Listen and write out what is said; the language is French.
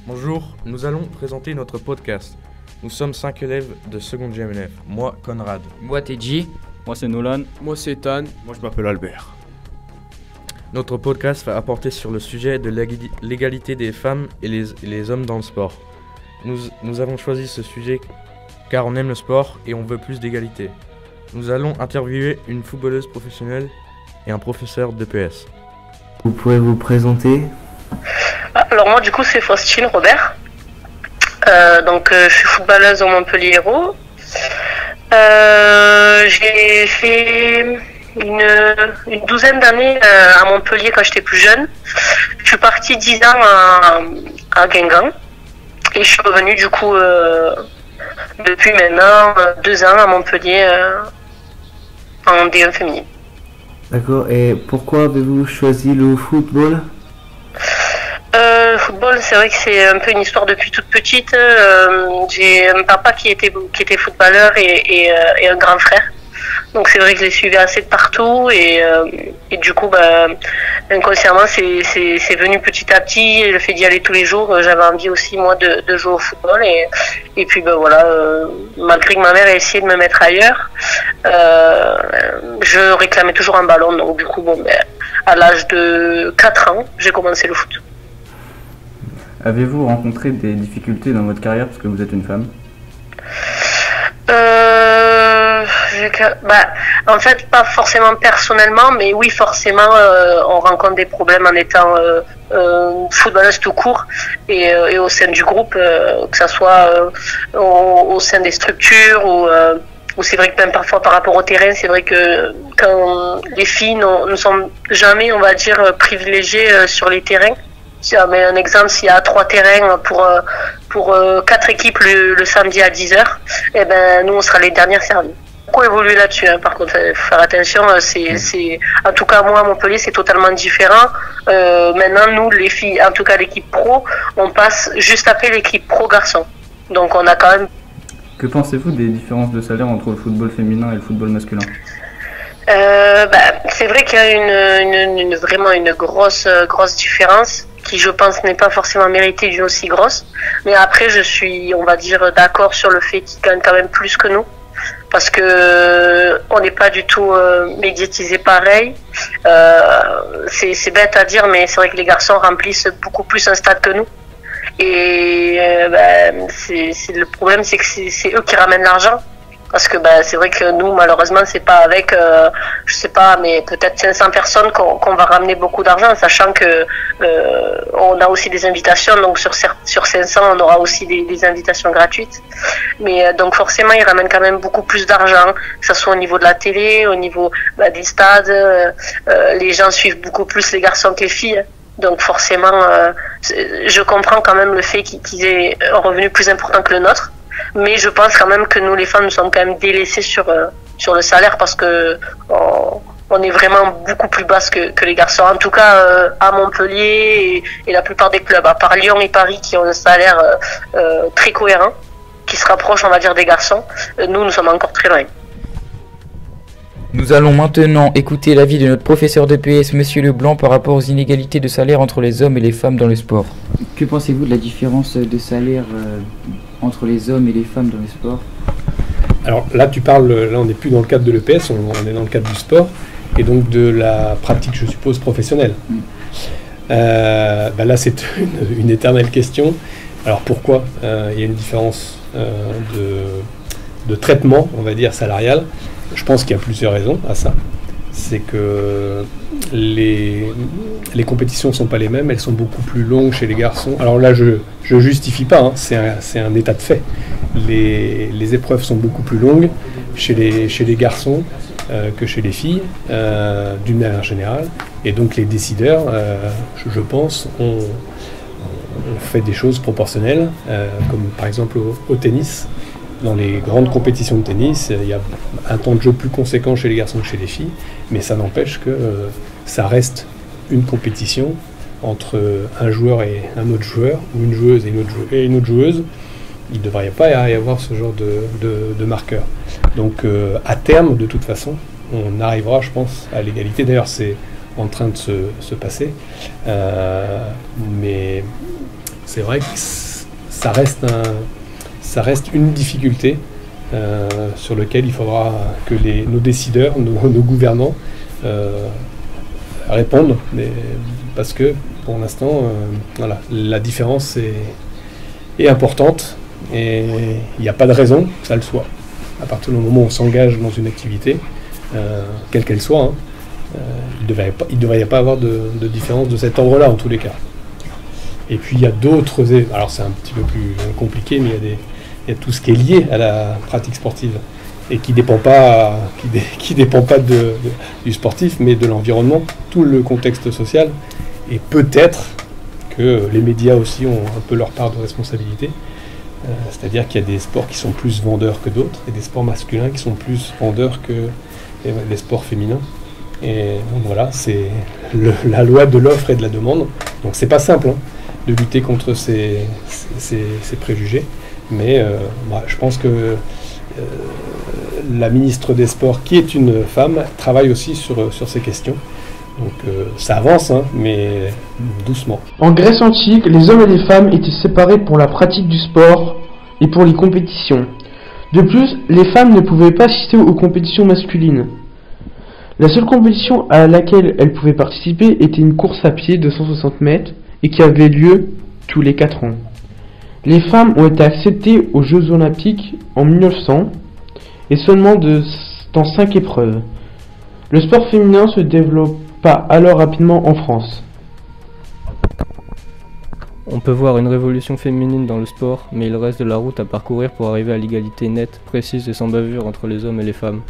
Bonjour, nous allons présenter notre podcast. Nous sommes 5 élèves de seconde GMNF. Moi, Conrad. Moi, Tedji. Moi, c'est Nolan. Moi, c'est Ethan. Moi, je m'appelle Albert. Notre podcast va apporter sur le sujet de l'égalité des femmes et les hommes dans le sport. Nous avons choisi ce sujet car on aime le sport et on veut plus d'égalité. Nous allons interviewer une footballeuse professionnelle et un professeur d'EPS. Vous pouvez vous présenter? Alors moi du coup c'est Faustine Robert, je suis footballeuse au Montpellier Hérault. J'ai fait une douzaine d'années à Montpellier quand j'étais plus jeune. Je suis partie 10 ans à Guingamp et je suis revenue du coup depuis maintenant 2 ans à Montpellier en D1 féminine. D'accord, et pourquoi avez-vous choisi le football? Le football, c'est vrai que c'est un peu une histoire depuis toute petite. J'ai un papa qui était footballeur et un grand frère. Donc c'est vrai que je les suivais assez de partout et du coup inconsciemment c'est venu petit à petit. Le fait d'y aller tous les jours, j'avais envie aussi moi de jouer au football et puis malgré que ma mère ait essayé de me mettre ailleurs, je réclamais toujours un ballon. Donc du coup à l'âge de 4 ans, j'ai commencé le foot. Avez-vous rencontré des difficultés dans votre carrière parce que vous êtes une femme? En fait, pas forcément personnellement, mais oui, forcément, on rencontre des problèmes en étant footballeuse tout court et au sein du groupe, que ça soit au sein des structures ou c'est vrai que même parfois par rapport au terrain, c'est vrai que quand les filles ne sont jamais, on va dire, privilégiées sur les terrains. Mais un exemple, s'il y a 3 terrains pour 4 équipes le samedi à 10h, nous on sera les dernières servies. Beaucoup évolué là-dessus, par contre, il faut faire attention, en tout cas moi à Montpellier c'est totalement différent. Maintenant nous les filles, en tout cas l'équipe pro, on passe juste après l'équipe pro garçon. Donc on a quand même... Que pensez-vous des différences de salaire entre le football féminin et le football masculin? C'est vrai qu'il y a vraiment une grosse différence qui je pense n'est pas forcément méritée d'une aussi grosse, mais après je suis, on va dire, d'accord sur le fait qu'ils gagnent quand même plus que nous parce que on n'est pas du tout médiatisé pareil. C'est bête à dire, mais c'est vrai que les garçons remplissent beaucoup plus un stade que nous et le problème c'est que c'est eux qui ramènent l'argent. Parce que c'est vrai que nous, malheureusement, c'est pas avec, je sais pas, mais peut-être 500 personnes qu'on va ramener beaucoup d'argent, sachant que on a aussi des invitations. Donc sur 500, on aura aussi des invitations gratuites. Mais donc forcément, ils ramènent quand même beaucoup plus d'argent, que ce soit au niveau de la télé, au niveau des stades. Les gens suivent beaucoup plus les garçons que les filles. Donc forcément, je comprends quand même le fait qu'ils aient un revenu plus important que le nôtre. Mais je pense quand même que nous les femmes nous sommes quand même délaissées sur le salaire parce que on est vraiment beaucoup plus basse que les garçons. En tout cas à Montpellier et la plupart des clubs, à part Lyon et Paris qui ont un salaire très cohérent, qui se rapproche on va dire des garçons, nous sommes encore très loin. Nous allons maintenant écouter l'avis de notre professeur d'EPS, Monsieur Leblanc, par rapport aux inégalités de salaire entre les hommes et les femmes dans le sport. Que pensez-vous de la différence de salaire entre les hommes et les femmes dans le sport? Alors là on n'est plus dans le cadre de l'EPS, on est dans le cadre du sport et donc de la pratique, je suppose, professionnelle. Là c'est une éternelle question. Alors pourquoi il y a une différence de traitement, on va dire, salarial? Je pense qu'il y a plusieurs raisons à ça. C'est que les compétitions ne sont pas les mêmes, elles sont beaucoup plus longues chez les garçons. Alors là, je justifie pas, c'est un état de fait. Les épreuves sont beaucoup plus longues chez les garçons que chez les filles, d'une manière générale. Et donc les décideurs, je pense, ont fait des choses proportionnelles, comme par exemple au tennis. Dans les grandes compétitions de tennis, il y a un temps de jeu plus conséquent chez les garçons que chez les filles, mais ça n'empêche que ça reste une compétition entre un joueur et un autre joueur, ou une joueuse et une autre joueuse. Il ne devrait pas y avoir ce genre de marqueur. Donc à terme, de toute façon, on arrivera, je pense, à l'égalité. D'ailleurs, c'est en train de se passer. Mais c'est vrai que ça reste une difficulté sur laquelle il faudra que nos décideurs, nos gouvernants répondent, parce que pour l'instant, voilà, la différence est importante et il n'y a pas de raison que ça le soit. À partir du moment où on s'engage dans une activité, quelle qu'elle soit, hein, il ne devrait pas avoir de différence de cet ordre-là en tous les cas. Et puis il y a d'autres, alors c'est un petit peu plus compliqué, mais il y a tout ce qui est lié à la pratique sportive et qui dépend pas du sportif, mais de l'environnement, tout le contexte social. Et peut-être que les médias aussi ont un peu leur part de responsabilité. C'est-à-dire qu'il y a des sports qui sont plus vendeurs que d'autres, et des sports masculins qui sont plus vendeurs que les sports féminins. Et donc voilà, c'est la loi de l'offre et de la demande. Donc c'est pas simple, hein, de lutter contre ces préjugés, mais je pense que la ministre des Sports, qui est une femme, travaille aussi sur ces questions. Donc ça avance, hein, mais doucement. En Grèce antique, les hommes et les femmes étaient séparés pour la pratique du sport et pour les compétitions. De plus, les femmes ne pouvaient pas assister aux compétitions masculines. La seule compétition à laquelle elles pouvaient participer était une course à pied de 160 mètres et qui avait lieu tous les 4 ans. Les femmes ont été acceptées aux Jeux Olympiques en 1900 et seulement dans 5 épreuves. Le sport féminin se développe alors rapidement en France. On peut voir une révolution féminine dans le sport, mais il reste de la route à parcourir pour arriver à l'égalité nette, précise et sans bavure entre les hommes et les femmes.